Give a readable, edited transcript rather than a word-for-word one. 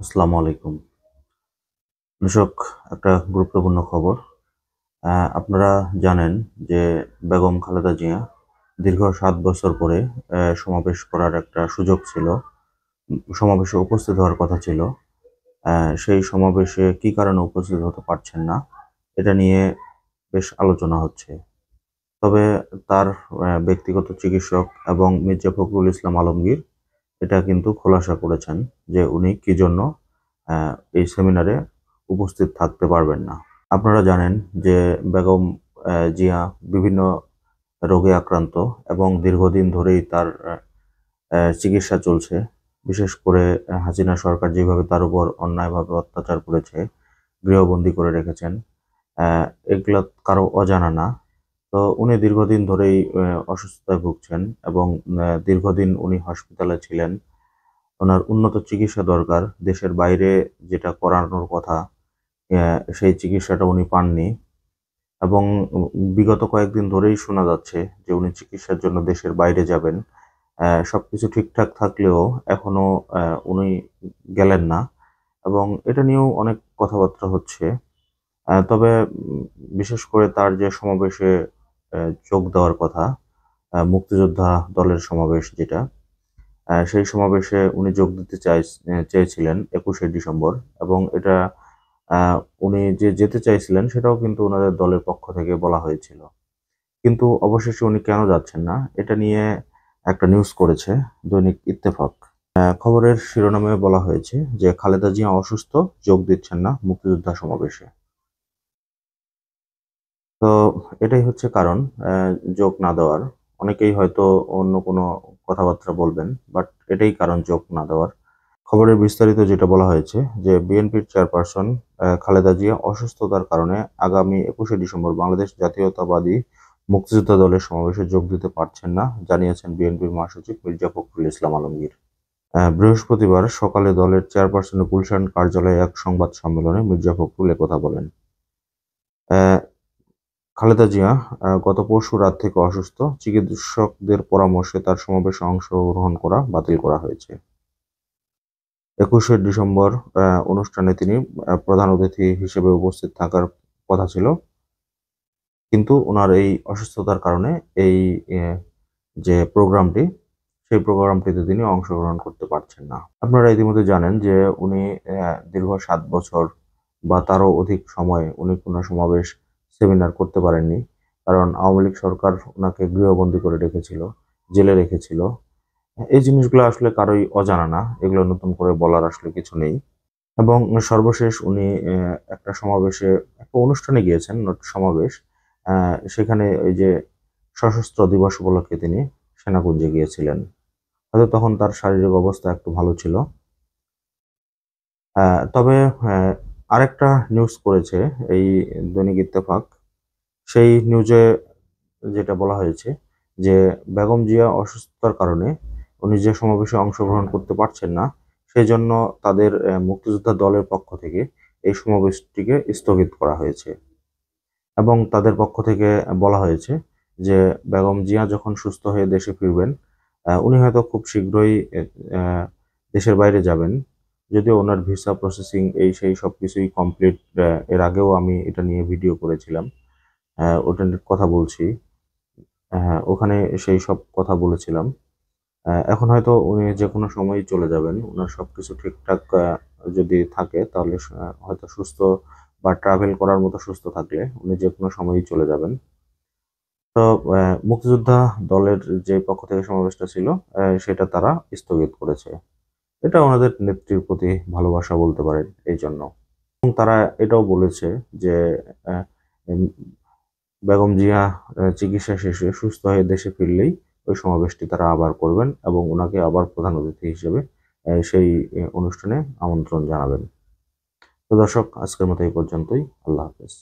আসসালামু আলাইকুম। দর্শক, একটা গুরুত্বপূর্ণ খবর। আপনারা জানেন যে বেগম খালেদা জিয়া দীর্ঘ ৭ বছর পরে সমাবেশ করার একটা সুযোগ ছিল। সমাবেশে উপস্থিত হওয়ার কথা ছিল। সেই সমাবেশে কি কারণে উপস্থিত হতে পারছেন না, এটা নিয়ে বেশ আলোচনা হচ্ছে। তবে তার ব্যক্তিগত চিকিৎসক এবং মির্জা ফখরুল ইসলাম আলমগীর এটা কিন্তু খোলাসা করেছেন যে উনি কি জন্য এই সেমিনারে উপস্থিত থাকতে পারবেন না। আপনারা জানেন যে বেগম জিয়া বিভিন্ন রোগে আক্রান্ত এবং দীর্ঘদিন ধরেই তার চিকিৎসা চলছে। বিশেষ করে হাসিনা সরকার যেভাবে তার উপর অন্যায়ভাবে অত্যাচার করেছে, গৃহবন্দী করে রেখেছেন, এগুলো কারো অজানা না। তো উনি দীর্ঘদিন ধরেই অসুস্থতায় ভুগছেন এবং দীর্ঘদিন উনি হসপিটালে ছিলেন। ওনার উন্নত চিকিৎসা দরকার। দেশের বাইরে যেটা করানোর কথা, সেই চিকিৎসাটা উনি পাননি এবং বিগত কয়েকদিন ধরেই শোনা যাচ্ছে যে উনি চিকিৎসার জন্য দেশের বাইরে যাবেন। সবকিছু ঠিকঠাক থাকলেও এখনো উনি গেলেন না এবং এটা নিয়েও অনেক কথাবার্তা হচ্ছে। তবে বিশেষ করে তার যে সমাবেশে যোগ দেওয়ার কথা, মুক্তিযোদ্ধা দলের সমাবেশ যেটা, সেই সমাবেশে উনি যোগ দিতে চেয়েছিলেন ২১শে ডিসেম্বর এবং এটা উনি যে যেতে চাইছিলেন সেটাও কিন্তু উনাদের দলের পক্ষ থেকে বলা হয়েছিল। কিন্তু অবশেষে উনি কেন যাচ্ছেন না, এটা নিয়ে একটা নিউজ করেছে দৈনিক ইত্তেফাক। খবরের শিরোনামে বলা হয়েছে যে খালেদা জিয়া অসুস্থ, যোগ দিচ্ছেন না মুক্তিযোদ্ধা সমাবেশে। তো এটাই হচ্ছে কারণ যোগ না দেওয়ার। অনেকেই হয়তো অন্য কোনো কথাবার্তা বলবেন, বাট এটাই কারণ যোগ না দেওয়ার। খবরের বিস্তারিত যেটা বলা হয়েছে যে বিএনপির চেয়ারপারসন খালেদা জিয়া অসুস্থতার কারণে আগামী ২১শে ডিসেম্বর বাংলাদেশ জাতীয়তাবাদী মুক্তিযোদ্ধা দলের সমাবেশে যোগ দিতে পারছেন না, জানিয়েছেন বিএনপির মহাসচিব মির্জা ফখরুল ইসলাম আলমগীর। বৃহস্পতিবার সকালে দলের চেয়ারপারসনের গুলশান কার্যালয়ে এক সংবাদ সম্মেলনে মির্জা ফখরুল একথা বলেন। খালেদা জিয়া গত পরশু রাত থেকে অসুস্থ। চিকিৎসকদের পরামর্শে তার সমাবেশে অংশগ্রহণ করা বাতিল করা হয়েছে। ২১শে ডিসেম্বর অনুষ্ঠানে তিনি প্রধান অতিথি হিসেবে উপস্থিত থাকার কথা ছিল। কিন্তু উনার এই অসুস্থতার কারণে এই এ যে প্রোগ্রামটি, সেই প্রোগ্রামটিতে তিনি অংশগ্রহণ করতে পারছেন না। আপনারা ইতিমধ্যে জানেন যে উনি দীর্ঘ ৭ বছর বা তারও অধিক সময় উনি কোনো সমাবেশ, সেমিনার করতে পারেননি। কারণ আওয়ামী লীগ সরকার উনাকে গৃহবন্দী করে রেখেছিল, জেলে রেখেছিল। এই জিনিসগুলো আসলে কারোই অজানা না। এগুলো নতুন করে বলার আসলে কিছু নেই। এবং সর্বশেষ উনি একটা সমাবেশে, একটা অনুষ্ঠানে গিয়েছেন, নট সমাবেশ। সেখানে ওই যে সশস্ত্র দিবস উপলক্ষে তিনি সেনাকুঞ্জে গিয়েছিলেন। হয়তো তখন তার শারীরিক অবস্থা একটু ভালো ছিল। তবে আরেকটা নিউজ করেছে এই দৈনিক ইত্তেফাক। সেই নিউজে যেটা বলা হয়েছে যে বেগম জিয়া অসুস্থতার কারণে উনি যে সমাবেশে অংশগ্রহণ করতে পারছেন না, সেজন্য তাদের মুক্তিযোদ্ধা দলের পক্ষ থেকে এই সমাবেশটিকে স্থগিত করা হয়েছে এবং তাদের পক্ষ থেকে বলা হয়েছে যে বেগম জিয়া যখন সুস্থ হয়ে দেশে ফিরবেন, উনি হয়তো খুব শীঘ্রই আহ, দেশের বাইরে যাবেন। যদিও ওনার ভিসা প্রসেসিং এই সেই সবকিছুই কমপ্লিট। এর আগেও আমি এটা নিয়ে ভিডিও করেছিলাম, ওটা নিয়ে কথা বলছি। হ্যাঁ, ওখানে সেই সব কথা বলেছিলাম। এখন হয়তো উনি যেকোনো সময়ই চলে যাবেন। উনার সবকিছু ঠিকঠাক যদি থাকে তাহলে হয়তো সুস্থ বা ট্রাভেল করার মতো সুস্থ থাকলে উনি যেকোনো সময়ই চলে যাবেন। তো মুক্তিযোদ্ধা দলের যে পক্ষ থেকে সমাবেশটা ছিল, সেটা তারা স্থগিত করেছে। এটা ওনাদের নেত্রীর প্রতি ভালোবাসা বলতে পারেন এইজন্য। এবং তারা এটাও বলেছে যে আহ, উম, বেগম জিয়া চিকিৎসা শেষে সুস্থ হয়ে দেশে ফিরলেই ওই সমাবেশটি তারা আবার করবেন এবং ওনাকে আবার প্রধান অতিথি হিসেবে সেই অনুষ্ঠানে আমন্ত্রণ জানাবেন। তো দর্শক, আজকের মতো এই পর্যন্তই। আল্লাহ হাফেজ।